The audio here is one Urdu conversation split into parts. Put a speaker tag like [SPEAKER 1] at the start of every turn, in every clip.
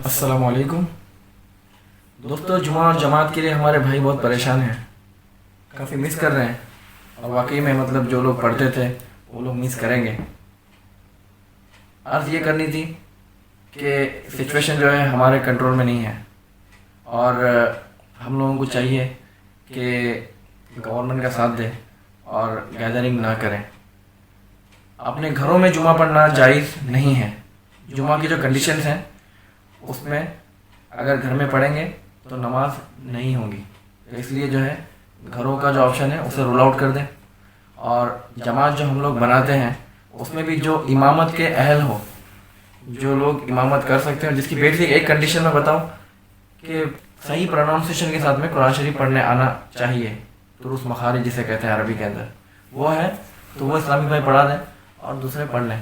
[SPEAKER 1] السلام علیکم دوستو، جمعہ اور جماعت کے لیے ہمارے بھائی بہت پریشان ہیں، کافی مس کر رہے ہیں، اور واقعی میں جو لوگ پڑھتے تھے وہ لوگ مس کریں گے۔ عرض یہ کرنی تھی کہ سچویشن جو ہے ہمارے کنٹرول میں نہیں ہے، اور ہم لوگوں کو چاہیے کہ گورنمنٹ کا ساتھ دے اور گیدرنگ نہ کریں۔ اپنے گھروں میں جمعہ پڑھنا جائز نہیں ہے۔ جمعہ کی جو کنڈیشنز ہیں اس میں اگر گھر میں پڑھیں گے تو نماز نہیں ہوگی، تو اس لیے جو ہے گھروں کا جو آپشن ہے اسے رول آؤٹ کر دیں، اور جماعت جو ہم لوگ بناتے ہیں اس میں بھی جو امامت کے اہل ہو، جو لوگ امامت کر سکتے ہیں، جس کی بیسک ایک کنڈیشن میں بتاؤں کہ صحیح پروننسیشن کے ساتھ میں قرآن شریف پڑھنے آنا چاہیے، درست مخارج جسے کہتے ہیں عربی کے اندر، وہ ہے تو وہ اسلامی بھائی پڑھا دیں اور دوسرے پڑھ لیں۔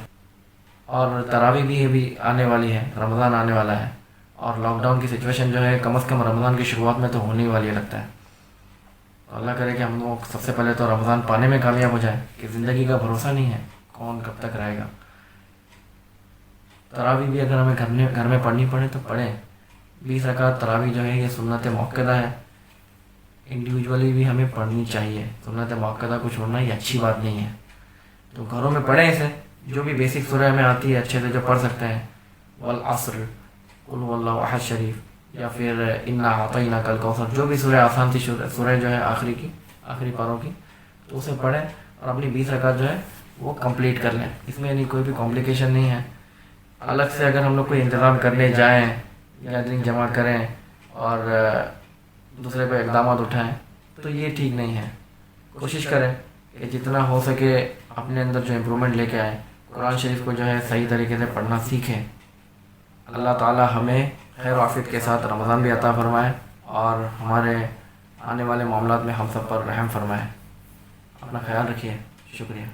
[SPEAKER 1] اور تراویح بھی ابھی آنے والی ہے، رمضان آنے والا ہے، اور لاک ڈاؤن کی سچویشن جو ہے کم از کم رمضان کی شروعات میں تو ہونے والی ہے لگتا ہے۔ تو اللہ کرے کہ ہم لوگ سب سے پہلے تو رمضان پانے میں کامیاب ہو جائے، کہ زندگی کا بھروسہ نہیں ہے کون کب تک رہے گا۔ تراویح بھی اگر ہمیں گھر میں پڑھنی پڑے تو پڑھیں۔ 20 رکعت تراویح جو ہے یہ سنت موقدہ ہے، انڈیویجولی بھی ہمیں پڑھنی چاہیے، سنت موقدہ کو چھوڑنا یہ اچھی بات نہیں ہے۔ تو گھروں میں پڑھیں اسے، جو بھی بیسک سورہ میں آتی ہے اچھے سے جو پڑھ سکتے ہیں، والعصر، قل هو اللہ احد شریف، یا پھر انا اعطیناک الکوثر، جو بھی سورہ آسان تھی، سورہ جو ہے آخری پاروں کی، تو اسے پڑھیں اور اپنی 20 رکعت جو ہے وہ کمپلیٹ کر لیں۔ اس میں یعنی کوئی بھی کمپلیکیشن نہیں ہے۔ الگ سے اگر ہم لوگ کوئی انتظام کرنے جائیں، گیدرنگ جمع کریں اور دوسرے پہ اقدامات اٹھائیں تو یہ ٹھیک نہیں ہے۔ کوشش کریں کہ جتنا ہو سکے اپنے اندر جو امپرومنٹ لے کے آئیں، قرآن شریف کو جو ہے صحیح طریقے سے پڑھنا سیکھیں۔ اللہ تعالی ہمیں خیر و عافیت کے ساتھ رمضان بھی عطا فرمائے، اور ہمارے آنے والے معاملات میں ہم سب پر رحم فرمائے۔ اپنا خیال رکھیے، شکریہ۔